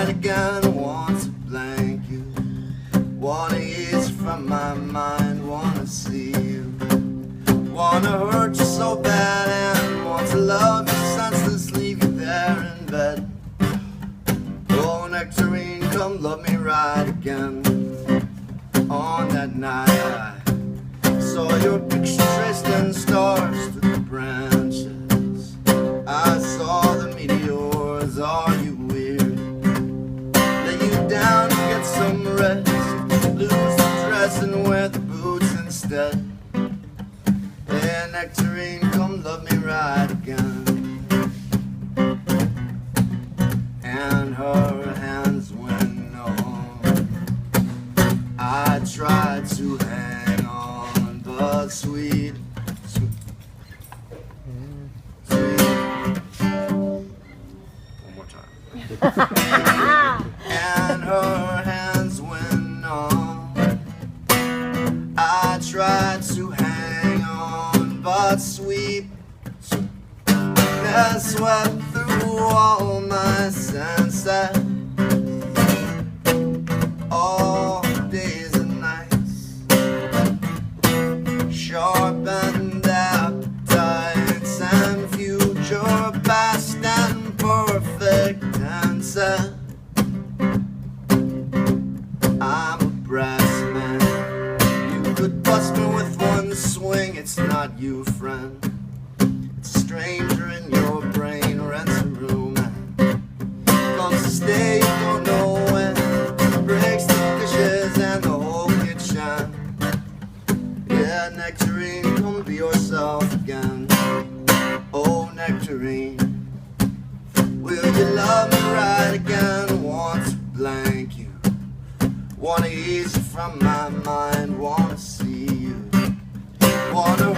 right again. Want to blank you, wanna ease from my mind, wanna see you, wanna hurt you so bad, and want to love you senseless, leave you there in bed. Oh, Nectarine, come love me right again. On that night I saw your picture traced in stars through the branches. I saw the meteors. Are you weird? Lay you down and get some rest, lose the dress and wear the boots instead. Hey, Nectarine, come love me right again. And her hands went numb. I tried to hang on, but sweet. One more time. And her hands went numb. I tried to hang on, but sweet. That swept through all my senses. All days and nights, sharp and appetites, and future, past and perfect tenses. I'm a brass man. You could bust me with one swing. It's not you, friend. It's a stranger in your brain. Rents a room and comes to stay. You don't know when. Breaks the dishes and the whole kitchen. Yeah, Nectarine, come be yourself again. Oh, Nectarine, will you love me right again? Want to blank you, wanna ease you from my mind, wanna see you, wanna